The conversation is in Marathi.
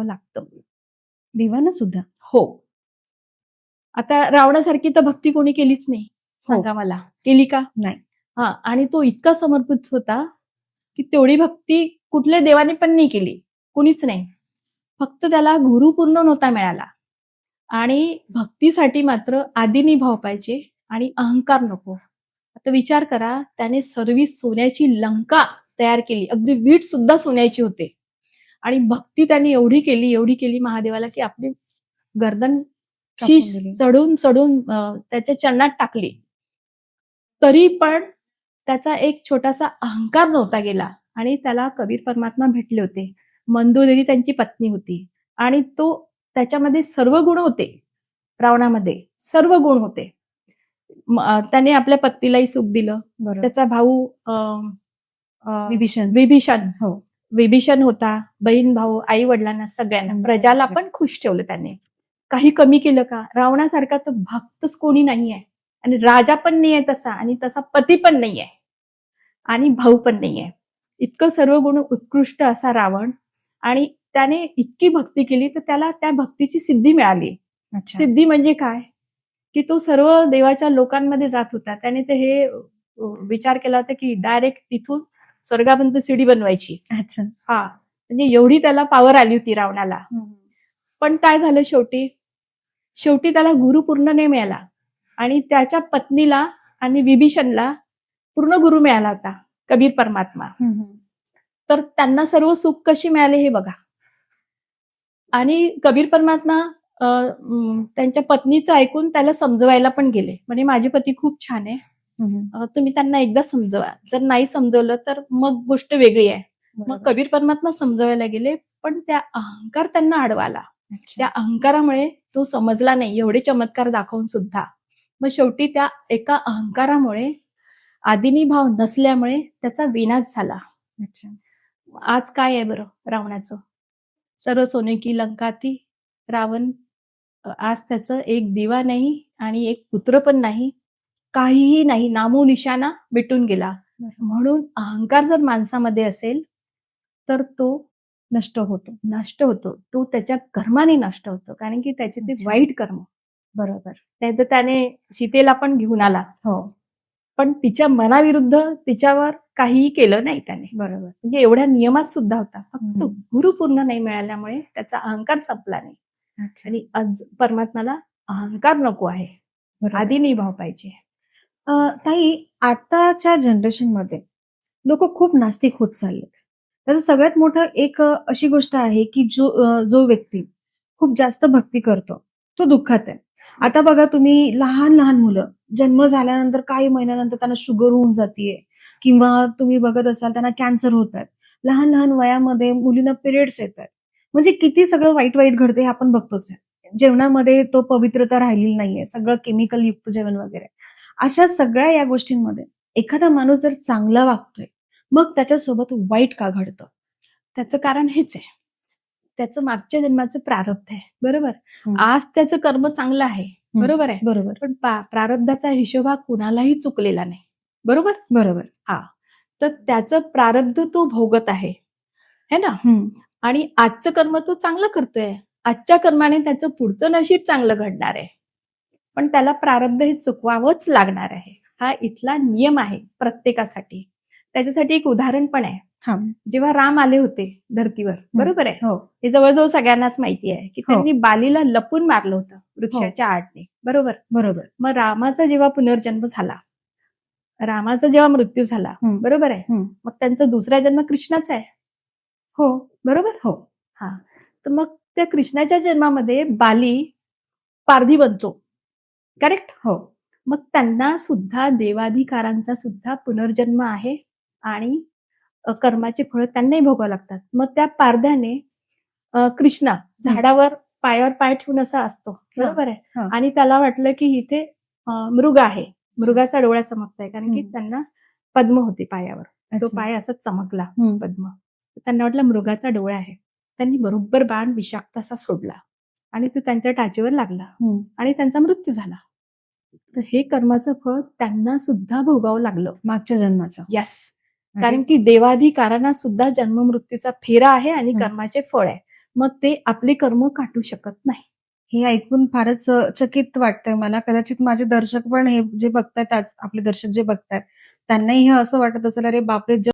लागतं. देवानं सुद्धा? हो. आता रावणासारखी तर भक्ती कोणी केलीच नाही. सांगा मला, केली का? नाही. हा, आणि तो इतका समर्पित होता की तेवढी भक्ती कुठल्या देवाने पण नाही केली, कुणीच नाही. फक्त त्याला गुरु पूर्ण नव्हता मिळाला. आणि भक्तीसाठी मात्र आदिनी भाव पाहिजे आणि अहंकार नको. आता विचार करा, त्याने सर्व सोन्याची लंका तयार केली, अगदी वीट सुद्धा सोन्याची होते. आणि भक्ती त्याने एवढी केली महादेवाला की आपली गर्दन शीश चढून चढून त्याच्या चरणात टाकली. तरी पण त्याचा एक छोटासा अहंकार नव्हता गेला. आणि त्याला कबीर परमात्मा भेटले होते. मंदोदरी त्यांची पत्नी होती आणि तो त्याच्यामध्ये सर्व गुण होते. रावणामध्ये सर्व गुण होते. त्याने आपल्या पत्नीलाही सुख दिलं. त्याचा भाऊ विभीषण विभीषण होता, बहीण भाऊ आई वडिलांना सगळ्यांना, प्रजाला पण खुश ठेवलं त्याने. काही कमी केलं का? रावणासारखा तर भक्तच कोणी नाहीये, आणि राजा पण नाहीये तसा, आणि तसा पती पण नाहीये, आणि भाऊ पण नाहीये. इतकं सर्व गुण उत्कृष्ट असा रावण. आणि त्याने इतकी भक्ती केली तर त्याला त्या भक्तीची सिद्धी मिळाली. सिद्धी म्हणजे काय की तो सर्व देवाच्या लोकांमध्ये जात होता. त्याने ते हे विचार केला होता की डायरेक्ट तिथून स्वर्गापर्यंत सीडी बनवायची. हा, म्हणजे एवढी त्याला पॉवर आली होती रावणाला. पण काय झालं, शेवटी त्याला गुरु पूर्ण नाही मिळाला. आणि त्याच्या पत्नीला आणि विभीषणला पूर्ण गुरु मिळाला होता, कबीर परमात्मा. तर त्यांना सर्व सुख कशी मिळाले हे बघा. आणि कबीर परमात्मा त्यांच्या पत्नीचं ऐकून त्याला समजवायला पण गेले. म्हणजे माझे पती खूप छान आहे, तुम्ही त्यांना एकदा समजवा. जर नाही समजवलं तर मग गोष्ट वेगळी आहे. मग कबीर परमात्मा समजवायला गेले, पण त्या अहंकार त्यांना अडवाला. त्या अहंकारामुळे तो समजला नाही, एवढे चमत्कार दाखवून सुद्धा. मग शेवटी त्या एका अहंकारामुळे, आदिनी भाव नसल्यामुळे त्याचा विनाश झाला. आज काय आहे बरं रावणाचं? सर्व सोने की लंका थी. रावण आज त्याचं एक दिवा नाही आणि एक पुत्र पण नाही, काहीही नाही, नामो निशाणा मिटून गेला. म्हणून अहंकार जर माणसामध्ये असेल तर तो नष्ट होतो. तो त्याच्या कर्माने नष्ट होतो, कारण की त्याचे ते वाईट कर्म. बरोबर. नाही तर त्याने सीतेला पण घेऊन आला, पण तिच्या मनाविरुद्ध तिच्यावर काहीही केलं नाही त्याने. बरोबर. म्हणजे एवढ्या नियमात सुद्धा होता. फक्त गुरु पूर्ण नाही मिळाल्यामुळे त्याचा अहंकार संपला नाही. आणि आज परमात्म्याला अहंकार नको आहे, आदिनी भाव पाहिजे. ताई, आताच्या जनरेशन मध्ये लोक खूप नास्तिक होत चालले. त्याचं सगळ्यात मोठं एक अशी गोष्ट आहे की जो व्यक्ती खूप जास्त भक्ती करतो तो दुःखात आहे. आता बघा तुम्ही, लहान लहान मुलं जन्म झाल्यानंतर काही महिन्यानंतर त्यांना शुगर होऊन जाते, किंवा तुम्ही बघत असाल त्यांना कॅन्सर होतात. लहान लहान वयामध्ये मुलींना पिरियड्स येतात. म्हणजे किती सगळं वाईट वाईट घडते हे आपण बघतोच आहे. जेवणामध्ये तो पवित्रता राहिलेली नाहीये, सगळं केमिकल युक्त जेवण वगैरे. अशा सगळ्या या गोष्टींमध्ये एखादा माणूस जर चांगला वागतोय, मग त्याच्यासोबत वाईट का घडतं? त्याचं कारण हेच आहे, त्याचं मागच्या जन्माचं प्रारब्ध आहे. बरोबर. आज त्याचं कर्म चांगलं आहे, बरोबर आहे. बरोबर. पण प्रारब्धाचा हिशोब हा कुणालाही चुकलेला नाही. बरोबर. बरोबर. हा, तर त्याचं प्रारब्ध तो भोगत आहे, है ना. आणि आजचं कर्म तो चांगलं करतोय. आजच्या कर्माने त्याचं पुढचं नशीब चांगलं घडणार आहे, पण त्याला प्रारब्ध हे चुकवावंच लागणार आहे. हा इथला नियम आहे प्रत्येकासाठी. त्याच्यासाठी एक उदाहरण पण आहे. जेव्हा राम आले होते धर्तीवर, बरोबर आहे, हे जवळजवळ सगळ्यांनाच माहिती आहे की त्यांनी बालीला लपून मारलं होतं वृक्षाच्या आडने. बरोबर. मग रामाचा जेव्हा पुनर्जन्म झाला, रामाचा जेव्हा मृत्यू झाला, बरोबर आहे, मग त्यांचा दुसरा जन्म कृष्णाचा आहे. बरोबर. हा, तर मग त्या कृष्णाच्या जन्मामध्ये बाली पारधी बनतो, करेक्ट. मग त्यांना सुद्धा देवाधिकारांचा सुद्धा पुनर्जन्म आहे आणि कर्माचे फळ त्यांनाही भोगावं लागतात. मग त्या पारध्याने कृष्णा झाडावर पायावर पाय ठेवून असा असतो, बरोबर आहे, आणि त्याला वाटलं की इथे मृग आहे, मृगाचा डोळा चमकताय, कारण की त्यांना पद्म होते पायावर, तो पाय असा चमकला पद्म. त्यांना वाटलं मृगाचा डोळा आहे. त्यांनी बरोबर बाण विषाक्त असा सोडला आणि तो त्यांच्या टाचेवर लागला आणि त्यांचा मृत्यू झाला. तर हे कर्माचं फळ त्यांना सुद्धा भोगावं लागलं मागच्या जन्माचं. यस, कारण की देवाधिकारांना सुद्धा जन्म मृत्यूचा फेरा आहे आणि कर्माचे फळ आहे. मग ते आपले कर्म काटू शकत नाही. हे ऐकून फारच चकित वाटतंय मला. कदाचित माझे दर्शक पण हे जे बघतायत आज आपले दर्शक जे बघतायत, त्यांनाही हे असं वाटत असेल, "अरे बापरे!